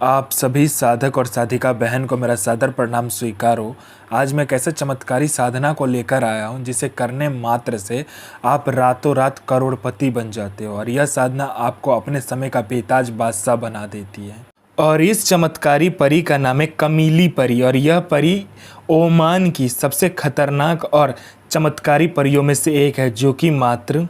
आप सभी साधक और साधिका बहन को मेरा सादर प्रणाम स्वीकारो। आज मैं एक ऐसे चमत्कारी साधना को लेकर आया हूँ जिसे करने मात्र से आप रातों रात करोड़पति बन जाते हो और यह साधना आपको अपने समय का बेताज बादशाह बना देती है। और इस चमत्कारी परी का नाम है कमीली परी और यह परी ओमान की सबसे खतरनाक और चमत्कारी परियों में से एक है, जो कि मात्र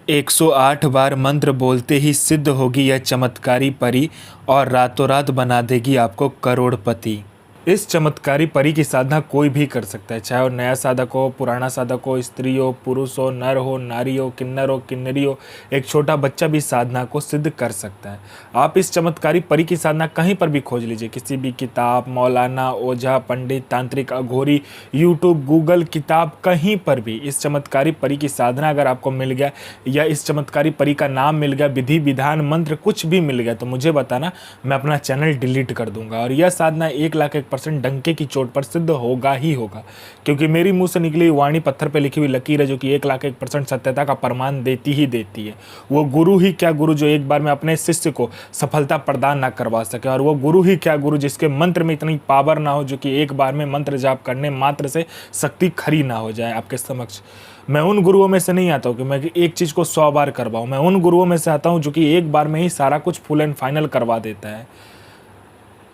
108 बार मंत्र बोलते ही सिद्ध होगी यह चमत्कारी परी और रातों रात बना देगी आपको करोड़पति। इस चमत्कारी परी की साधना कोई भी कर सकता है, चाहे वो नया साधक हो, पुराना साधक हो, स्त्री हो, पुरुष हो, नर हो, नारी हो, किन्नर हो, किन्नरी हो, एक छोटा बच्चा भी साधना को सिद्ध कर सकता है। आप इस चमत्कारी परी की साधना कहीं पर भी खोज लीजिए, किसी भी किताब, मौलाना, ओझा, पंडित, तांत्रिक, अघोरी, यूट्यूब, गूगल, किताब, कहीं पर भी इस चमत्कारी परी की साधना अगर आपको मिल गया या इस चमत्कारी परी का नाम मिल गया, विधि विधान मंत्र कुछ भी मिल गया, तो मुझे बताना, मैं अपना चैनल डिलीट कर दूंगा। और यह साधना 1,01% डंके की चोट पर सिद्ध होगा ही होगा, क्योंकि मेरी मुंह से निकली वाणी पत्थर पे लिखी हुई लकीर है, जो कि 1,01% सत्यता का प्रमाण देती ही देती है। वो गुरु ही क्या गुरु जो एक बार में अपने शिष्य को सफलता प्रदान ना करवा सके, और वो गुरु ही क्या गुरु जिसके मंत्र में इतनी पावर ना हो, जो कि एक बार में मंत्र जाप करने मात्र से शक्ति खड़ी ना हो जाए आपके समक्ष। मैं उन गुरुओं में से नहीं आता हूँ कि मैं एक चीज़ को 100 बार करवाऊँ। मैं उन गुरुओं में से आता हूँ जो कि एक बार में ही सारा कुछ फुल एंड फाइनल करवा देता है।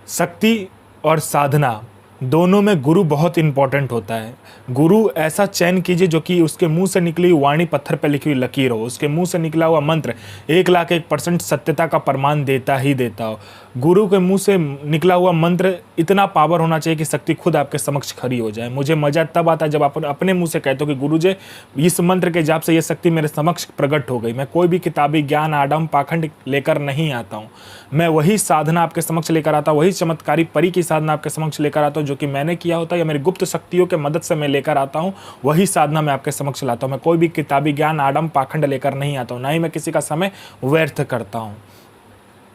शक्ति और साधना दोनों में गुरु बहुत इंपॉर्टेंट होता है। गुरु ऐसा चयन कीजिए जो कि उसके मुंह से निकली वाणी पत्थर पर लिखी हुई लकीर हो, उसके मुंह से निकला हुआ मंत्र 1,01% सत्यता का प्रमाण देता ही देता हो। गुरु के मुंह से निकला हुआ मंत्र इतना पावर होना चाहिए कि शक्ति खुद आपके समक्ष खड़ी हो जाए। मुझे मजा तब आता है जब आप अपने मुंह से कहते हो कि गुरु जी, इस मंत्र के जाप से ये शक्ति मेरे समक्ष प्रकट हो गई। मैं कोई भी किताबी ज्ञान, आडम, पाखंड लेकर नहीं आता हूँ। मैं वही साधना आपके समक्ष लेकर आता हूँ, वही चमत्कारी परी की साधना आपके समक्ष लेकर आता हूँ, जो कि मैंने किया होता है या मेरी गुप्त शक्तियों के मदद से मैं लेकर आता हूँ। वही साधना मैं आपके समक्ष लाता हूँ। मैं कोई भी किताबी ज्ञान, आडम, पाखंड लेकर नहीं आता हूँ, ना ही मैं किसी का समय व्यर्थ करता हूँ।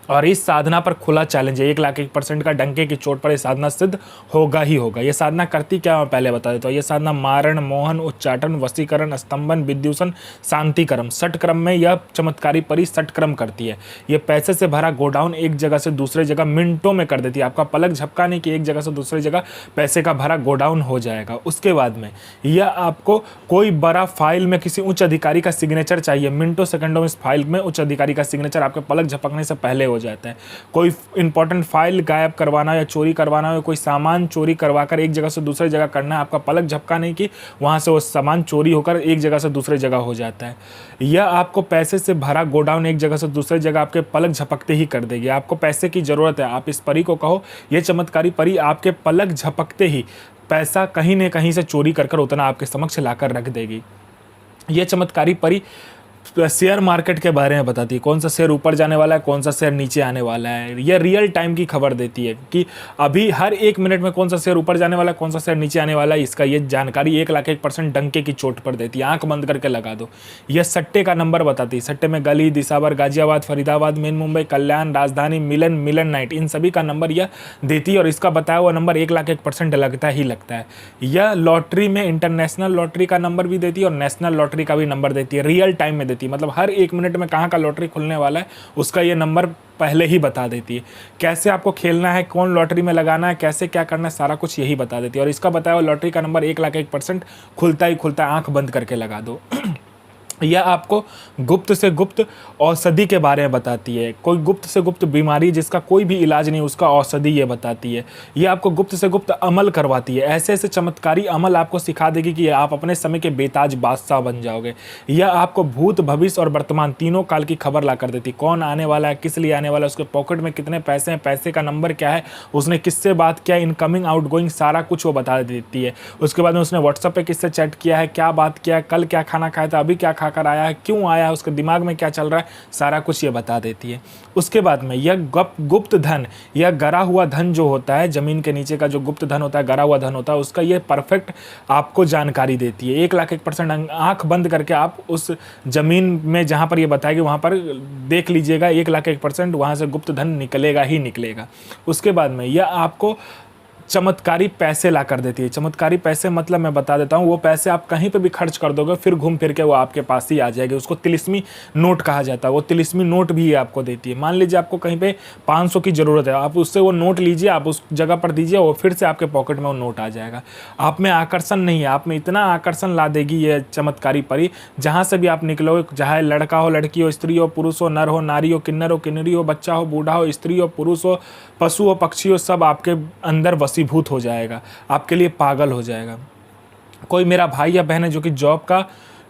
और इस साधना पर खुला चैलेंज है, 1,01% का डंके की चोट पर यह साधना सिद्ध होगा ही होगा। यह साधना करती क्या मैं पहले बता देता हूँ। यह साधना मारण, मोहन, उच्चाटन, वशीकरण, स्तंभन, विद्युषण, शांतिक्रम, षटक्रम में यह चमत्कारी परी षटक्रम करती है। यह पैसे से भरा गोडाउन एक जगह से दूसरे जगह मिनटों में कर देती है। आपका पलक झपकाने की एक जगह से दूसरी जगह पैसे का भरा गोडाउन हो जाएगा। उसके बाद में यह आपको कोई बड़ा फाइल में किसी उच्च अधिकारी का सिग्नेचर चाहिए, मिनटों सेकंडों में इस फाइल में उच्च अधिकारी का सिग्नेचर आपके पलक झपकने से पहले हो जाता है। कोई इंपॉर्टेंट फाइल गायब करवाना या चोरी करवाना हो, कोई सामान चोरी करवाकर एक जगह से दूसरी जगह करना है, आपका पलक झपका नहीं कि वहां से वो सामान चोरी होकर एक जगह से दूसरी जगह हो जाता है। यह आपको पैसे से भरा गोडाउन एक जगह से दूसरी जगह आपके पलक झपकते ही कर देगी। आपको पैसे की जरूरत है, आप इस परी को कहो, यह चमत्कारी परी आपके पलक झपकते ही पैसा कहीं न कहीं से चोरी कर उतना आपके समक्ष लाकर रख देगी। यह चमत्कारी परी शेयर मार्केट के बारे में बताती है, कौन सा शेयर ऊपर जाने वाला है, कौन सा शेयर नीचे आने वाला है। यह रियल टाइम की खबर देती है कि अभी हर 1 मिनट में कौन सा शेयर ऊपर जाने वाला है, कौन सा शेयर नीचे आने वाला है। इसका ये जानकारी 1,01% डंके की चोट पर देती है। आंख बंद करके लगा दो। यह सट्टे का नंबर बताती है। सट्टे में गली, दिसावर, गाजियाबाद, फरीदाबाद, मेन मुंबई, कल्याण, राजधानी, मिलन, मिलन नाइट, इन सभी का नंबर यह देती है और इसका बताया हुआ नंबर 1,01% लगता ही लगता है। यह लॉटरी में इंटरनेशनल लॉटरी का नंबर भी देती है और नेशनल लॉटरी का भी नंबर देती है। रियल टाइम में देती है, मतलब हर 1 मिनट में कहाँ का लॉटरी खुलने वाला है उसका ये नंबर पहले ही बता देती है। कैसे आपको खेलना है, कौन लॉटरी में लगाना है, कैसे क्या करना है, सारा कुछ यही बता देती है। और इसका बताया हुआ लॉटरी का नंबर 1,01% खुलता ही खुलता है। आंख बंद करके लगा दो। यह आपको गुप्त से गुप्त औषधि के बारे में बताती है। कोई गुप्त से गुप्त बीमारी जिसका कोई भी इलाज नहीं, उसका औषधि ये बताती है। यह आपको गुप्त से गुप्त अमल करवाती है। ऐसे ऐसे चमत्कारी अमल आपको सिखा देगी कि आप अपने समय के बेताज बादशाह बन जाओगे। यह आपको भूत, भविष्य और वर्तमान तीनों काल की खबर ला कर देती है। कौन आने वाला है, किस लिए आने वाला है, उसके पॉकेट में कितने पैसे हैं, पैसे का नंबर क्या है, उसने किससे बात किया, इनकमिंग आउटगोइंग सारा कुछ वो बता देती है। उसके बाद में उसने व्हाट्सएप पे किससे चैट किया है, क्या बात किया है, कल क्या खाना खाया था, अभी क्या कर आया है, क्यों आया है, उसके दिमाग में क्या चल रहा है, सारा कुछ ये बता देती है। उसके बाद में यह गुप्त धन, यह गरा हुआ धन जो होता है, जमीन के नीचे का जो गुप्त धन होता है, गरा हुआ धन होता है, उसका ये परफेक्ट आपको जानकारी देती है। 1,01% आंख बंद करके आप उस जमीन में जहां पर ये बताएगी वहां पर देख लीजिएगा, 1,01% वहां से गुप्त धन निकलेगा ही निकलेगा। उसके बाद में यह आपको चमत्कारी पैसे ला कर देती है। चमत्कारी पैसे मतलब मैं बता देता हूँ, वो पैसे आप कहीं पे भी खर्च कर दोगे फिर घूम फिर के वो आपके पास ही आ जाएगी। उसको तिलिस्मी नोट कहा जाता है। वो तिलिस्मी नोट भी आपको देती है। मान लीजिए आपको कहीं पे 500 की ज़रूरत है, आप उससे वो नोट लीजिए, आप उस जगह पर दीजिए, वो फिर से आपके पॉकेट में वो नोट आ जाएगा। आप में आकर्षण नहीं है, आप में इतना आकर्षण ला देगी ये चमत्कारी परी, जहाँ से भी आप निकलोगे, चाहे लड़का हो, लड़की हो, स्त्री हो, पुरुष हो, नर हो, नारी हो, किन्नर हो, किन्नरी हो, बच्चा हो, बूढ़ा हो, स्त्री हो, पुरुष हो, पशु हो, पक्षी हो, सब आपके अंदर वशीभूत हो जाएगा, आपके लिए पागल हो जाएगा। कोई मेरा भाई या बहन है जो कि जॉब का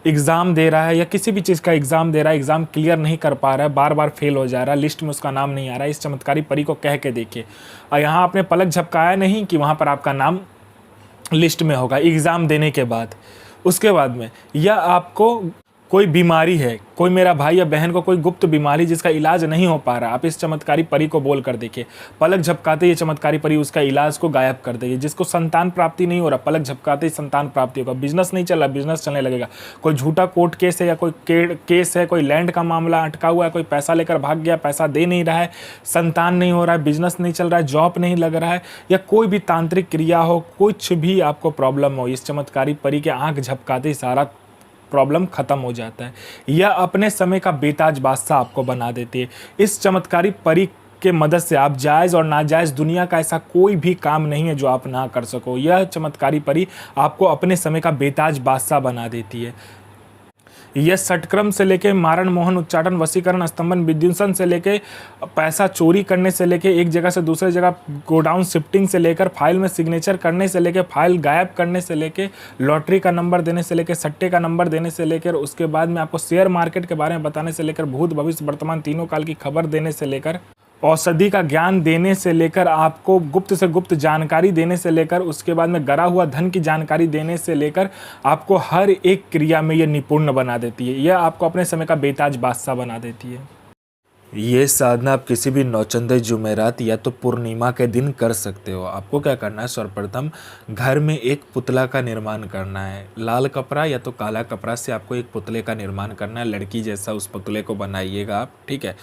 एग्ज़ाम दे रहा है या किसी भी चीज़ का एग्ज़ाम दे रहा है, एग्ज़ाम क्लियर नहीं कर पा रहा है, बार बार फेल हो जा रहा है, लिस्ट में उसका नाम नहीं आ रहा है, इस चमत्कारी परी को कह के देखिए। और यहाँ आपने पलक झपकाया नहीं कि वहाँ पर आपका नाम लिस्ट में होगा एग्ज़ाम देने के बाद। उसके बाद में, या आपको कोई बीमारी है, कोई मेरा भाई या बहन को कोई गुप्त बीमारी जिसका इलाज नहीं हो पा रहा, आप इस चमत्कारी परी को बोल कर देखिए, पलक झपकाते ही चमत्कारी परी उसका इलाज को गायब कर देगी। जिसको संतान प्राप्ति नहीं हो रहा, पलक झपकाते ही संतान प्राप्ति होगा। बिजनेस नहीं चल रहा, बिजनेस चलने लगेगा। कोई झूठा कोर्ट केस है या कोई केस है, कोई लैंड का मामला अटका हुआ है, कोई पैसा लेकर भाग गया, पैसा दे नहीं रहा है, संतान नहीं हो रहा है, बिजनेस नहीं चल रहा है, जॉब नहीं लग रहा है, या कोई भी तांत्रिक क्रिया हो, कुछ भी आपको प्रॉब्लम हो, इस चमत्कारी परी के आंख झपकाते ही सारा प्रॉब्लम ख़त्म हो जाता है। या अपने समय का बेताज बादशाह आपको बना देती है। इस चमत्कारी परी के मदद से आप जायज़ और नाजायज़ दुनिया का ऐसा कोई भी काम नहीं है जो आप ना कर सको। यह चमत्कारी परी आपको अपने समय का बेताज बादशाह बना देती है। यह षटक्रम से लेके मारण मोहन उच्चाटन वशीकरण स्तंभन विध्वंसन से लेके पैसा चोरी करने से लेके एक जगह से दूसरे जगह गोडाउन शिफ्टिंग से लेकर फाइल में सिग्नेचर करने से लेके फाइल गायब करने से लेके लॉटरी का नंबर देने से लेके सट्टे का नंबर देने से लेकर उसके बाद में आपको शेयर मार्केट के बारे में बताने से लेकर भूत भविष्य वर्तमान तीनों काल की खबर देने से लेकर औषधि का ज्ञान देने से लेकर आपको गुप्त से गुप्त जानकारी देने से लेकर उसके बाद में गरा हुआ धन की जानकारी देने से लेकर आपको हर एक क्रिया में ये निपुण बना देती है। यह आपको अपने समय का बेताज बादशाह बना देती है। ये साधना आप किसी भी नौचंदे जुमेरात या तो पूर्णिमा के दिन कर सकते हो। आपको क्या करना है, सर्वप्रथम घर में एक पुतला का निर्माण करना है। लाल कपड़ा या तो काला कपड़ा से आपको एक पुतले का निर्माण करना है, लड़की जैसा उस पुतले को बनाइएगा आप, ठीक है।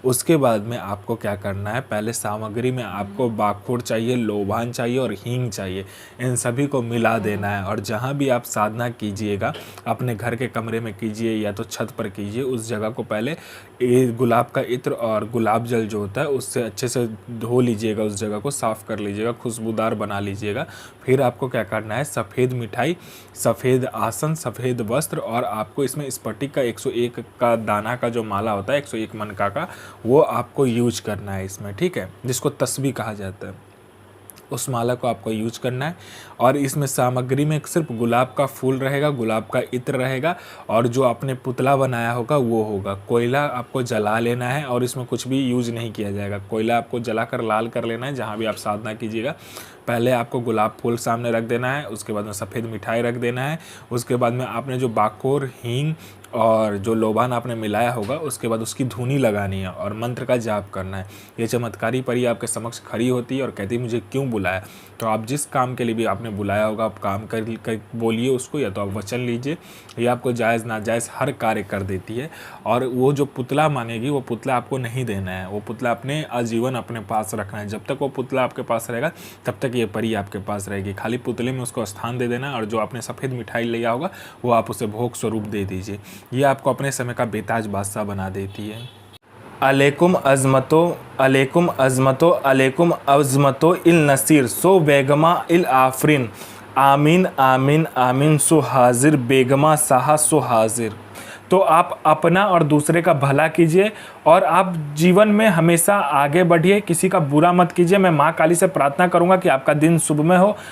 उसके बाद में आपको क्या करना है, पहले सामग्री में आपको बाखुड़ चाहिए, लोबान चाहिए और हींग चाहिए। इन सभी को मिला देना है और जहाँ भी आप साधना कीजिएगा, अपने घर के कमरे में कीजिए या तो छत पर कीजिए, उस जगह को पहले गुलाब का इत्र और गुलाब जल जो होता है उससे अच्छे से धो लीजिएगा, उस जगह को साफ़ कर लीजिएगा, खुशबूदार बना लीजिएगा। फिर आपको क्या करना है, सफ़ेद मिठाई, सफ़ेद आसन, सफ़ेद वस्त्र और आपको इसमें स्फटिक का 101 का दाना का जो माला होता है, 101 मनका का, वो आपको यूज करना है इसमें, ठीक है, जिसको तस्बीह कहा जाता है। उस माला को आपको यूज करना है और इसमें सामग्री में सिर्फ गुलाब का फूल रहेगा, गुलाब का इत्र रहेगा और जो आपने पुतला बनाया होगा वो होगा। कोयला आपको जला लेना है और इसमें कुछ भी यूज नहीं किया जाएगा। कोयला आपको जलाकर लाल कर लेना है जहाँ भी आप साधना कीजिएगा। पहले आपको गुलाब फूल सामने रख देना है, उसके बाद में सफ़ेद मिठाई रख देना है, उसके बाद में आपने जो बाकोर, हींग और जो लोबान आपने मिलाया होगा उसके बाद उसकी धुनी लगानी है और मंत्र का जाप करना है। ये चमत्कारी परी आपके समक्ष खड़ी होती है और कहती है मुझे क्यों बुलाया। तो आप जिस काम के लिए भी आपने बुलाया होगा आप काम कर बोलिए उसको, या तो आप वचन लीजिए, ये आपको जायज़ नाजायज़ हर कार्य कर देती है। और वो जो पुतला मांगेगी वो पुतला आपको नहीं देना है, वो पुतला अपने आजीवन अपने पास रखना है। जब तक वो पुतला आपके पास रहेगा तब तक ये परी आपके पास रहेगी। खाली पुतले में उसको स्थान दे देना और जो आपने सफ़ेद मिठाई लिया होगा वो आप उसे भोग स्वरूप दे दीजिए। ये आपको अपने समय का बेताज बादशाह बना देती है। अलैकुम अज़मतो, अलैकुम अज़मतो, अलैकुम अज़मतो इल नसीर सो बेगमा इल आफरीन, आमीन आमीन आमीन सो हाजिर बेगमा साहा सो हाजिर। तो आप अपना और दूसरे का भला कीजिए और आप जीवन में हमेशा आगे बढ़िए, किसी का बुरा मत कीजिए। मैं माँ काली से प्रार्थना करूँगा कि आपका दिन शुभमय हो,